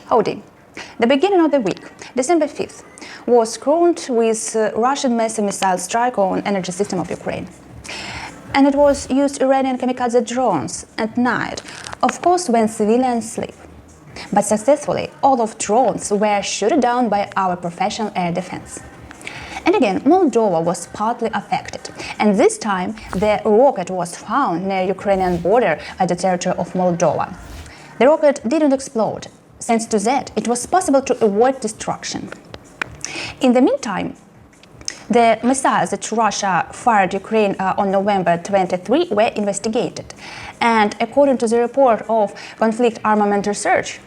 Howdy. The beginning of the week, December 5th, was crowned with Russian massive missile strike on energy system of Ukraine. And it was used Iranian kamikaze drones at night, of course when civilians sleep. But successfully, all of drones were shot down by our professional air defense. And again, Moldova was partly affected, and this time the rocket was found near Ukrainian border at the territory of Moldova. The rocket didn't explode. Thanks to that, it was possible to avoid destruction. In the meantime, the missiles that Russia fired Ukraine on November 23 were investigated. And according to the report of Conflict Armament Research,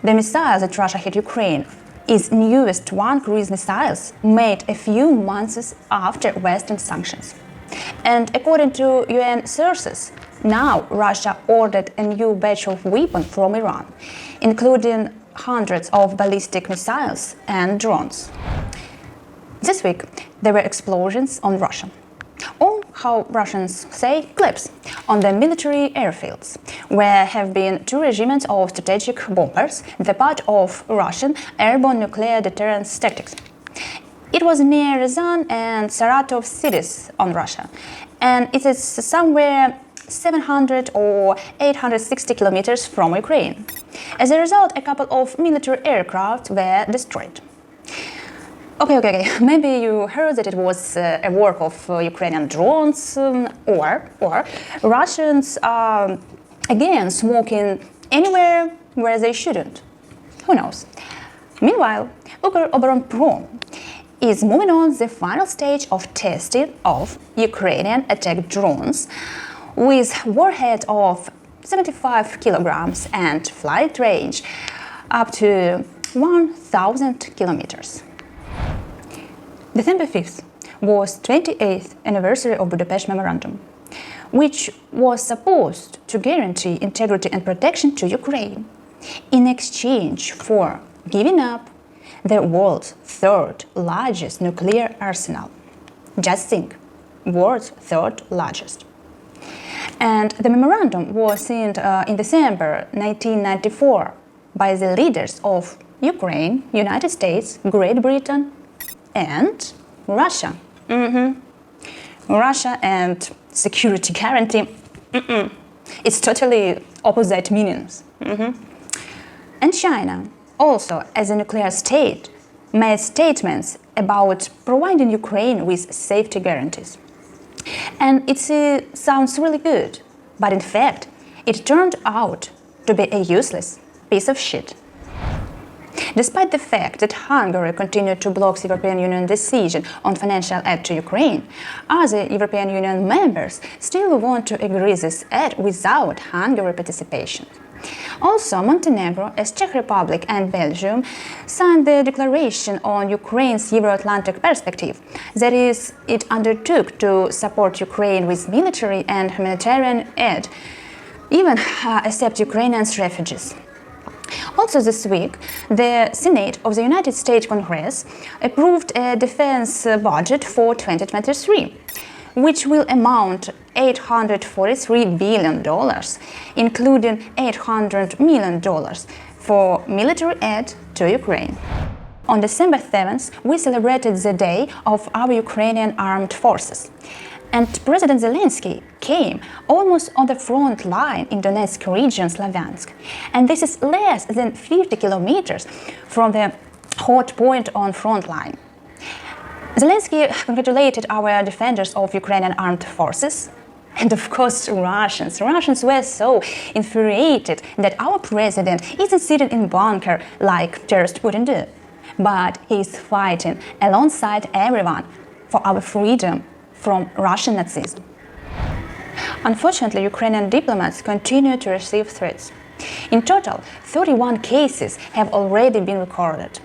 the missiles that Russia hit Ukraine is newest one cruise missiles made a few months after Western sanctions. And according to UN sources, now Russia ordered a new batch of weapons from Iran, including hundreds of ballistic missiles and drones. This week, there were explosions on Russia, or how Russians say, clips, on the military airfields, where have been two regiments of strategic bombers, the part of Russian airborne nuclear deterrence tactics. It was near Ryazan and Saratov cities on Russia, and it is somewhere 700 or 860 kilometers from Ukraine. As a result, a couple of military aircraft were destroyed. Okay. Maybe you heard that it was a work of Ukrainian drones, or Russians are again smoking anywhere where they shouldn't. Who knows? Meanwhile, Ukroboronprom is moving on the final stage of testing of Ukrainian attack drones with warhead of 75 kilograms and flight range up to 1,000 kilometers. December 5th was 28th anniversary of Budapest Memorandum, which was supposed to guarantee integrity and protection to Ukraine in exchange for giving up the world's third largest nuclear arsenal. Just think, world's third largest. And the memorandum was signed in December 1994 by the leaders of Ukraine, United States, Great Britain, and Russia. Russia and security guarantee. It's totally opposite meanings. And China, also as a nuclear state, made statements about providing Ukraine with safety guarantees. And it sounds really good, but in fact, it turned out to be a useless piece of shit. Despite the fact that Hungary continued to block the European Union decision on financial aid to Ukraine, other European Union members still want to agree this aid without Hungary participation. Also, Montenegro, as Czech Republic and Belgium, signed the declaration on Ukraine's Euro-Atlantic perspective. That is, it undertook to support Ukraine with military and humanitarian aid, even accept Ukrainians refugees. Also this week, the Senate of the United States Congress approved a defense budget for 2023, which will amount to $843 billion, including $800 million for military aid to Ukraine. On December 7th, we celebrated the Day of our Ukrainian Armed Forces. And President Zelensky came almost on the front line in Donetsk region, Slavyansk. And this is less than 50 kilometers from the hot point on front line. Zelensky congratulated our defenders of Ukrainian armed forces. And of course, Russians were so infuriated that our president isn't sitting in bunker like terrorist Putin do, but he's fighting alongside everyone for our freedom from Russian Nazism. Unfortunately, Ukrainian diplomats continue to receive threats. In total, 31 cases have already been recorded.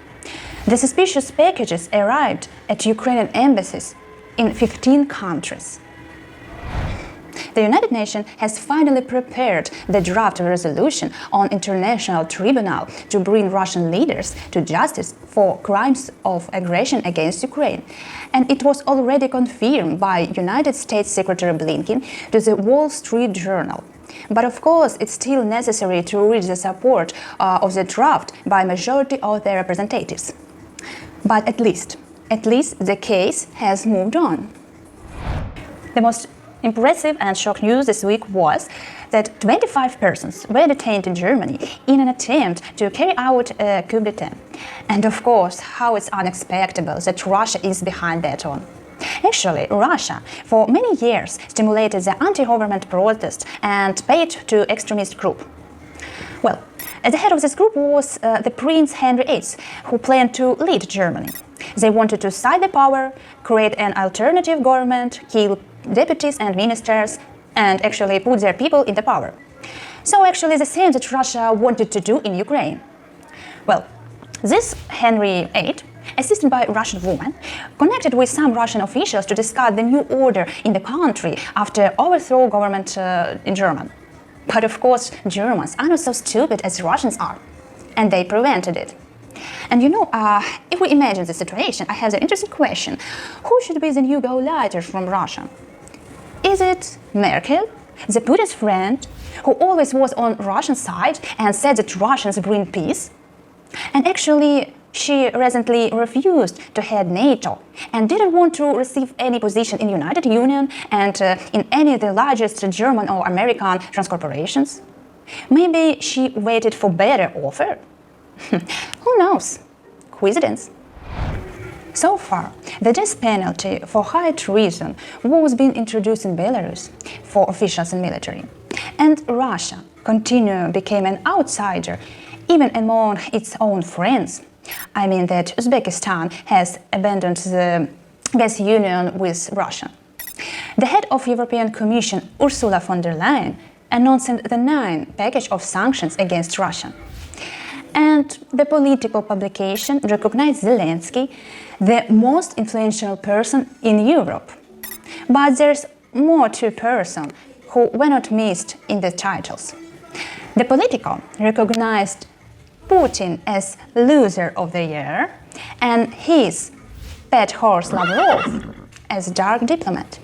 The suspicious packages arrived at Ukrainian embassies in 15 countries. The United Nations has finally prepared the draft resolution on international tribunal to bring Russian leaders to justice for crimes of aggression against Ukraine. And it was already confirmed by United States Secretary Blinken to the Wall Street Journal. But of course, it's still necessary to reach the support of the draft by majority of their representatives. But at least the case has moved on. The most impressive and shock news this week was that 25 persons were detained in Germany in an attempt to carry out a coup d'etat. And of course, how it's unexpected that Russia is behind that one. Actually, Russia, for many years, stimulated the anti-government protests and paid to extremist group. Well, at the head of this group was the Prince Henry VIII, who planned to lead Germany. They wanted to seize the power, create an alternative government, kill deputies and ministers, and actually put their people in the power. So actually the same that Russia wanted to do in Ukraine. Well, this Henry VIII, assisted by a Russian woman, connected with some Russian officials to discuss the new order in the country after overthrow government in Germany. But of course, Germans are not so stupid as Russians are, and they prevented it. And you know, if we imagine the situation, I have the interesting question: who should be the new go-leader from Russia? Is it Merkel, the Putin's friend, who always was on Russian side and said that Russians bring peace? And actually, she recently refused to head NATO and didn't want to receive any position in United Union and in any of the largest German or American transcorporations. Maybe she waited for better offer? Who knows? Coincidence? So far, the death penalty for high treason was being introduced in Belarus for officials and military. And Russia became an outsider even among its own friends. I mean that Uzbekistan has abandoned the gas union with Russia. The head of European Commission, Ursula von der Leyen, announced the 9th package of sanctions against Russia. And the political publication recognized Zelenskyy, the most influential person in Europe. But there's more to a person who were not missed in the titles. The Politico recognized Putin as loser of the year and his pet horse Lavrov as dark diplomat.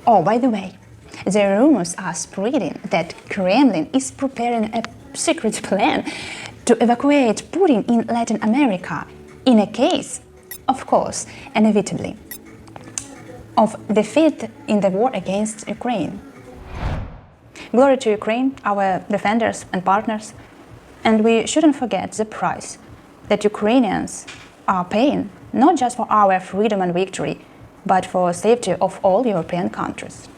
Oh, by the way, the rumors are spreading that Kremlin is preparing a secret plan to evacuate Putin in Latin America in a case, of course, inevitably, of defeat in the war against Ukraine. Glory to Ukraine, our defenders and partners, and we shouldn't forget the price that Ukrainians are paying, not just for our freedom and victory, but for the safety of all European countries.